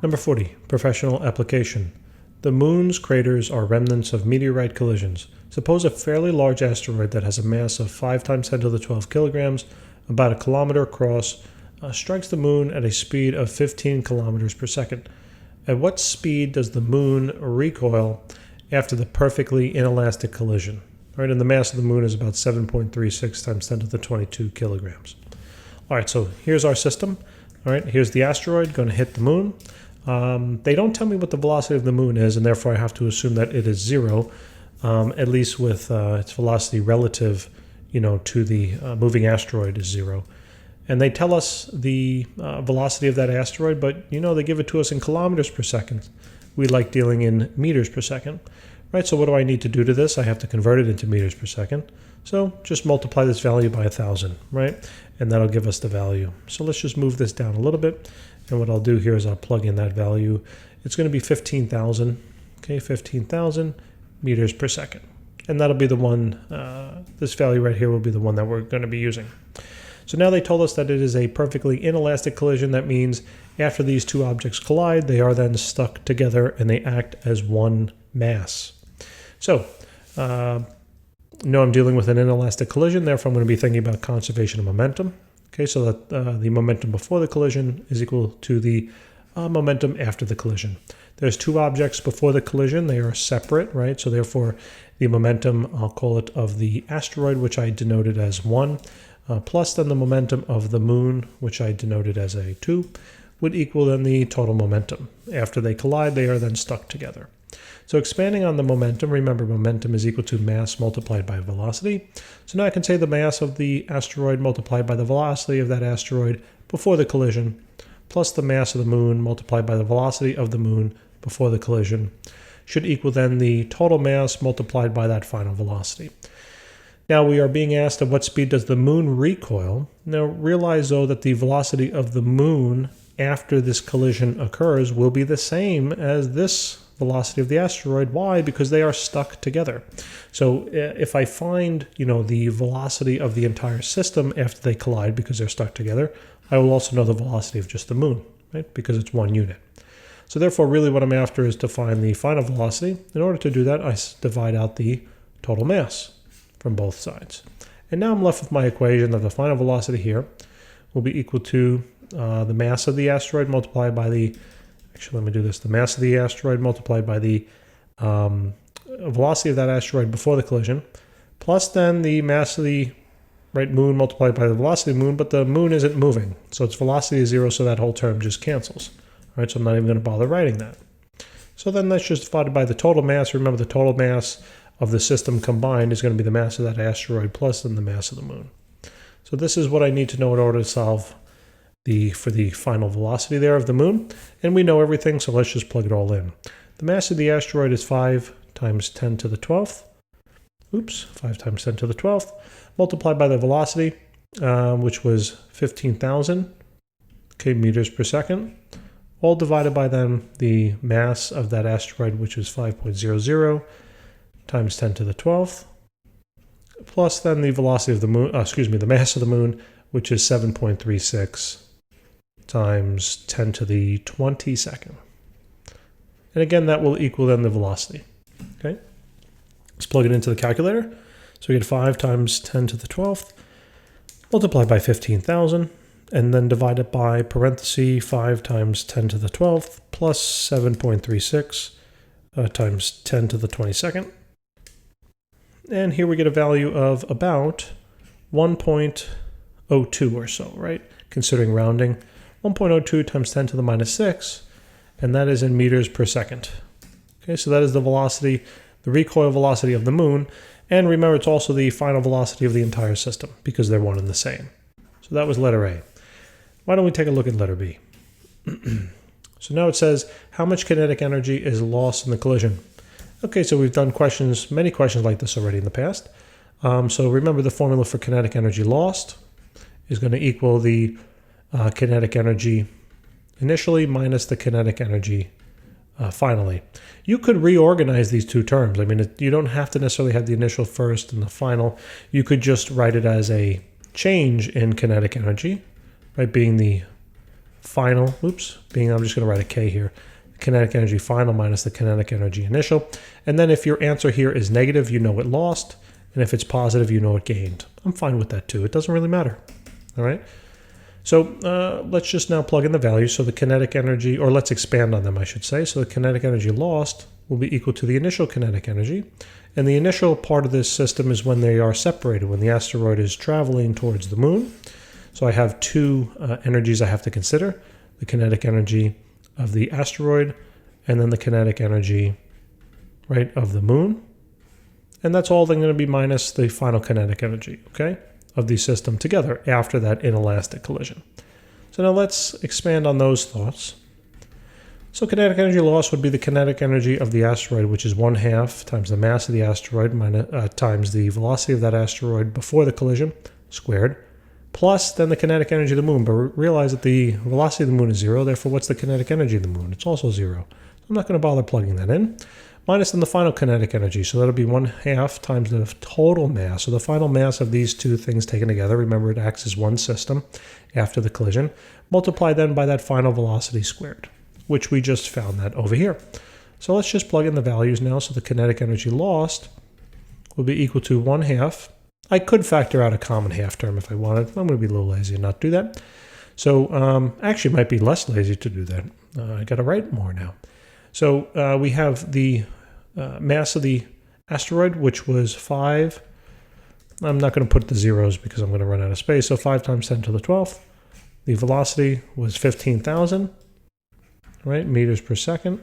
Number 40, professional application. The moon's craters are remnants of meteorite collisions. Suppose a fairly large asteroid that has a mass of 5 times 10 to the 12 kilograms, about a kilometer across, strikes the moon at a speed of 15 kilometers per second. At what speed does the moon recoil after the perfectly inelastic collision? Right, and the mass of the moon is about 7.36 times 10 to the 22 kilograms. All right, so here's our system. All right, here's the asteroid going to hit the moon. They don't tell me what the velocity of the moon is, and therefore I have to assume that it is zero, at least with its velocity relative, to the moving asteroid is zero. And they tell us the velocity of that asteroid, but they give it to us in kilometers per second. We like dealing in meters per second, right? So what do I need to do to this? I have to convert it into meters per second. So just multiply this value by 1,000, right? And that'll give us the value. So let's just move this down a little bit. And what I'll do here is I'll plug in that value. It's going to be 15,000, okay, 15,000 meters per second. And that'll be the one, this value right here will be the one that we're going to be using. So now they told us that it is a perfectly inelastic collision. That means after these two objects collide, they are then stuck together and they act as one mass. So, I'm dealing with an inelastic collision, therefore I'm going to be thinking about conservation of momentum. Okay, so that the momentum before the collision is equal to the momentum after the collision. There's two objects before the collision. They are separate, right? So therefore the momentum, I'll call it, of the asteroid, which I denoted as 1, plus then the momentum of the moon, which I denoted as a 2, would equal then the total momentum. After they collide, they are then stuck together. So expanding on the momentum, remember momentum is equal to mass multiplied by velocity. So now I can say the mass of the asteroid multiplied by the velocity of that asteroid before the collision, plus the mass of the moon multiplied by the velocity of the moon before the collision, should equal then the total mass multiplied by that final velocity. Now we are being asked at what speed does the moon recoil. Now realize though that the velocity of the moon after this collision occurs will be the same as this velocity of the asteroid. Why? Because they are stuck together. So if I find, the velocity of the entire system after they collide because they're stuck together, I will also know the velocity of just the moon, right? Because it's one unit. So therefore, really what I'm after is to find the final velocity. In order to do that, I divide out the total mass from both sides. And now I'm left with my equation that the final velocity here will be equal to the mass of the asteroid multiplied by the the mass of the asteroid multiplied by the velocity of that asteroid before the collision, plus then the mass of the moon multiplied by the velocity of the moon, but the moon isn't moving. So its velocity is 0, so that whole term just cancels. All right, so I'm not even going to bother writing that. So then that's just divided by the total mass. Remember, the total mass of the system combined is going to be the mass of that asteroid plus then the mass of the moon. So this is what I need to know in order to solve for the final velocity there of the moon, and we know everything, so let's just plug it all in. The mass of the asteroid is 5 times 10 to the 12th, 5 times 10 to the 12th, multiplied by the velocity, which was 15,000 meters per second, all divided by then the mass of that asteroid, which is 5.00 times 10 to the 12th, plus then the velocity of the moon, the mass of the moon, which is 7.36 times 10 to the 22nd. And again, that will equal then the velocity. Okay, let's plug it into the calculator. So we get 5 times 10 to the 12th, multiplied by 15,000, and then divide it by parenthesis 5 times 10 to the 12th, plus 7.36 times 10 to the 22nd. And here we get a value of about 1.02 or so, right? Considering rounding, 1.02 times 10 to the minus 6, and that is in meters per second. Okay, so that is the velocity, the recoil velocity of the moon, and remember it's also the final velocity of the entire system because they're one and the same. So that was letter A. Why don't we take a look at letter B? So now it says, how much kinetic energy is lost in the collision? Okay, so we've done many questions like this already in the past. So remember the formula for kinetic energy lost is going to equal the kinetic energy initially minus the kinetic energy finally. You could reorganize these two terms. I mean, you don't have to necessarily have the initial first and the final. You could just write it as a change in kinetic energy, right, being the final, I'm just going to write a K here, kinetic energy final minus the kinetic energy initial. And then if your answer here is negative, you know it lost. And if it's positive, you know it gained. I'm fine with that too. It doesn't really matter. All right. So let's just now plug in the values. So the kinetic energy, or let's expand on them, I should say. So the kinetic energy lost will be equal to the initial kinetic energy. And the initial part of this system is when they are separated, when the asteroid is traveling towards the moon. So I have two energies I have to consider, the kinetic energy of the asteroid and then the kinetic energy, right, of the moon. And that's all then going to be minus the final kinetic energy, okay, of the system together after that inelastic collision. So now let's expand on those thoughts. So kinetic energy loss would be the kinetic energy of the asteroid, which is 1/2 times the mass of the asteroid minus, times the velocity of that asteroid before the collision, squared, plus then the kinetic energy of the moon. But realize that the velocity of the moon is 0, therefore what's the kinetic energy of the moon? It's also 0. I'm not going to bother plugging that in. Minus then the final kinetic energy, so that'll be 1/2 times the total mass. So the final mass of these two things taken together, remember it acts as one system after the collision, multiply then by that final velocity squared, which we just found that over here. So let's just plug in the values now. So the kinetic energy lost will be equal to 1/2. I could factor out a common half term if I wanted. I'm going to be a little lazy and not do that. So actually it might be less lazy to do that. I got to write more now. So we have the mass of the asteroid, which was 5. I'm not going to put the zeros because I'm going to run out of space. So 5 times 10 to the 12th. The velocity was 15,000, right, meters per second,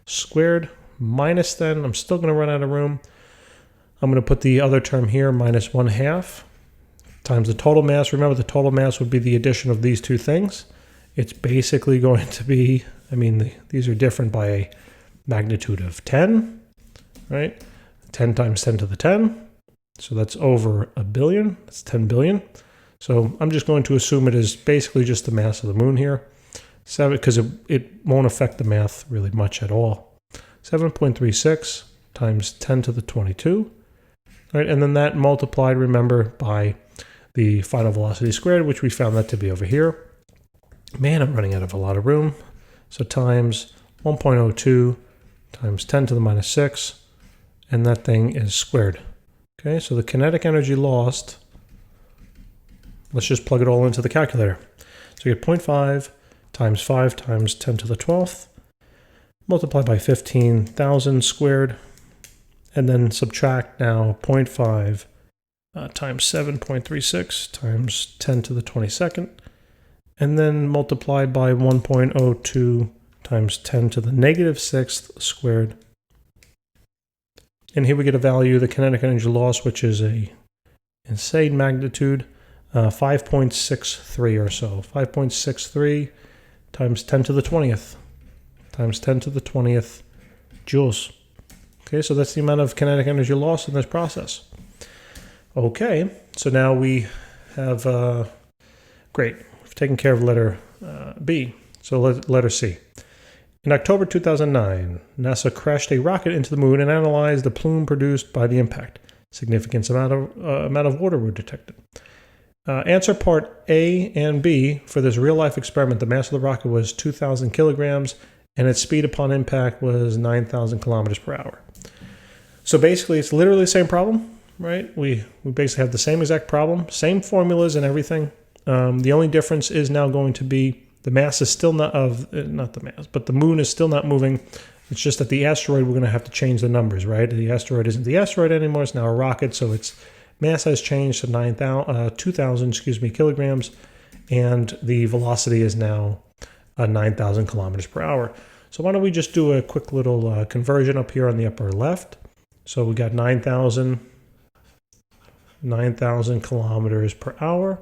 squared, minus then, I'm still going to run out of room. I'm going to put the other term here, minus 1/2, times the total mass. Remember, the total mass would be the addition of these two things. It's basically going to be, I mean, these are different by a magnitude of 10, right? 10 times 10 to the 10. So that's over a billion. That's 10 billion. So I'm just going to assume it is basically just the mass of the moon here. 7, because it won't affect the math really much at all. 7.36 times 10 to the 22. All right, and then that multiplied, remember, by the final velocity squared, which we found that to be over here. Man, I'm running out of a lot of room. So times 1.02 times 10 to the minus 6, and that thing is squared. Okay, so the kinetic energy lost, let's just plug it all into the calculator. So you get 0.5 times 5 times 10 to the 12th, multiplied by 15,000 squared, and then subtract now 0.5 times 7.36 times 10 to the 22nd, and then multiply by 1.02 times 10 to the negative 6th squared. And here we get a value, the kinetic energy loss, which is a insane magnitude, 5.63 or so. 5.63 times 10 to the 20th times 10 to the 20th joules. Okay, so that's the amount of kinetic energy loss in this process. Okay, so now we have, great, we've taken care of letter B. So letter C. In October 2009, NASA crashed a rocket into the moon and analyzed the plume produced by the impact. Significant amount of water were detected. Answer part A and B for this real-life experiment. The mass of the rocket was 2,000 kilograms, and its speed upon impact was 9,000 kilometers per hour. So basically, it's literally the same problem, right? We basically have the same exact problem, same formulas and everything. The only difference is now going to be the mass is still not the mass, but the moon is still not moving. It's just that the asteroid, we're going to have to change the numbers, right? The asteroid isn't the asteroid anymore. It's now a rocket, so its mass has changed to 2,000 kilograms, and the velocity is now 9,000 kilometers per hour. So why don't we just do a quick little conversion up here on the upper left. So we got 9,000 kilometers per hour.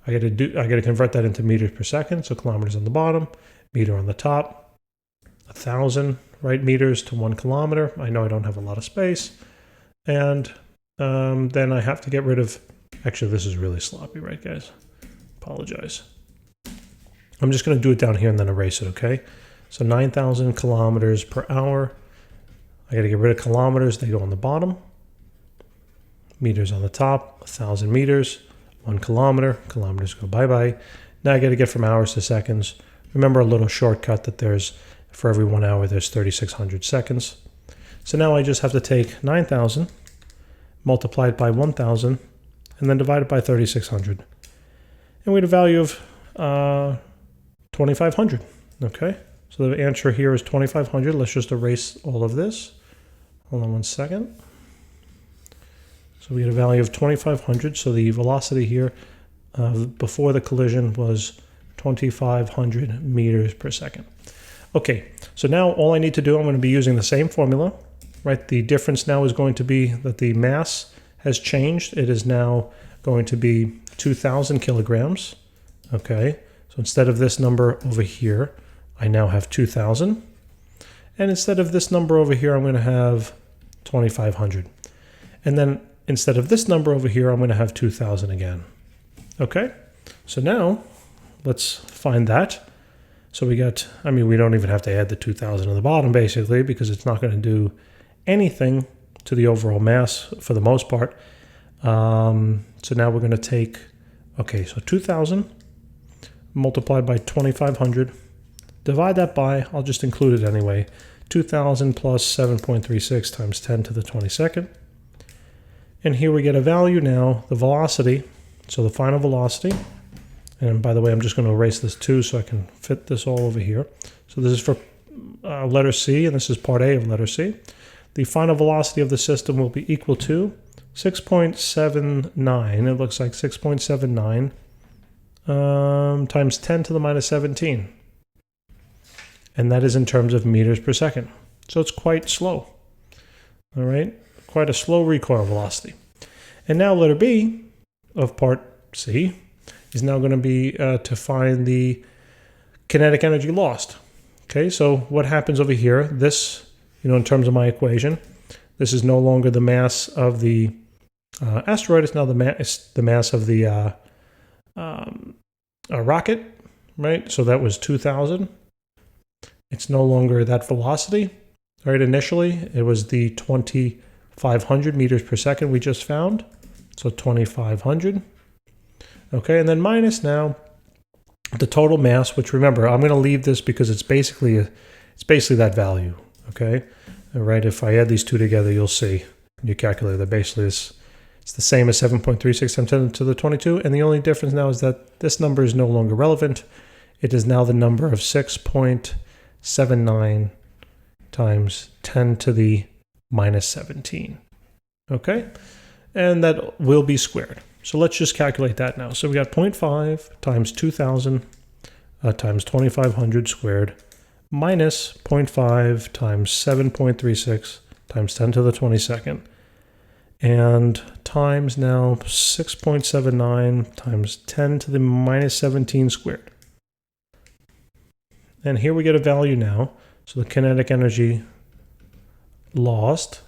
I got to convert that into meters per second. So kilometers on the bottom, meter on the top, 1,000 meters to 1 kilometer. I know I don't have a lot of space, and then I have to get rid of. Actually, this is really sloppy, right, guys? Apologize. I'm just going to do it down here and then erase it. Okay. So 9,000 kilometers per hour. I got to get rid of kilometers. They go on the bottom. Meters on the top. 1,000 meters. 1 kilometer. Kilometers go bye-bye. Now I got to get from hours to seconds. Remember a little shortcut that there's, for every 1 hour, there's 3,600 seconds. So now I just have to take 9,000, multiply it by 1,000, and then divide it by 3,600. And we get a value of 2,500. Okay, so the answer here is 2,500. Let's just erase all of this. Hold on one second. So we get a value of 2,500. So the velocity here before the collision was 2,500 meters per second. Okay, so now all I need to do, I'm going to be using the same formula, right? The difference now is going to be that the mass has changed. It is now going to be 2,000 kilograms. Okay, so instead of this number over here, I now have 2,000. And instead of this number over here, I'm going to have 2,500. And then instead of this number over here, I'm going to have 2,000 again. Okay, so now let's find that. So we got, I mean, we don't even have to add the 2,000 at the bottom basically, because it's not going to do anything to the overall mass for the most part. So now we're going to take, okay, so 2,000 multiplied by 2,500, divide that by, I'll just include it anyway, 2,000 plus 7.36 times 10 to the 22nd. And here we get a value now, the velocity, so the final velocity. And by the way, I'm just going to erase this too so I can fit this all over here. So this is for letter C, and this is part A of letter C. The final velocity of the system will be equal to 6.79. It looks like 6.79 times 10 to the minus 17. And that is in terms of meters per second. So it's quite slow. All right, quite a slow recoil velocity. And now letter B of part C is now going to be to find the kinetic energy lost. Okay, so what happens over here, this, in terms of my equation, this is no longer the mass of the asteroid, it's now the mass of the rocket, right? So that was 2,000. It's no longer that velocity, right? Initially, it was the 2,500 meters per second we just found. So 2,500. Okay, and then minus now the total mass, which remember, I'm going to leave this because it's basically that value. Okay, all right. If I add these two together, you'll see you calculate that basically it's the same as 7.36 times 10 to the 22, and the only difference now is that this number is no longer relevant. It is now the number of 6.79 times 10 to the minus 17. Okay, and that will be squared. So let's just calculate that now. So we got 0.5 times 2,000 times 2,500 squared minus 0.5 times 7.36 times 10 to the 22nd and times now 6.79 times 10 to the minus 17 squared. And here we get a value now. So the kinetic energy lost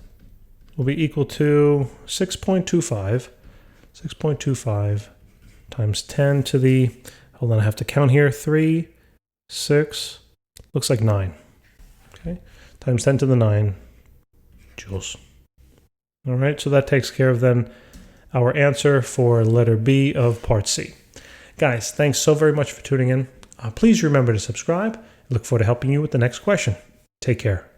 will be equal to 6.25 times 10 to the, hold on, I have to count here, 3, 6, looks like 9, okay, times 10 to the 9 joules. All right, so that takes care of then our answer for letter B of part C. Guys, thanks so very much for tuning in. Please remember to subscribe. I look forward to helping you with the next question. Take care.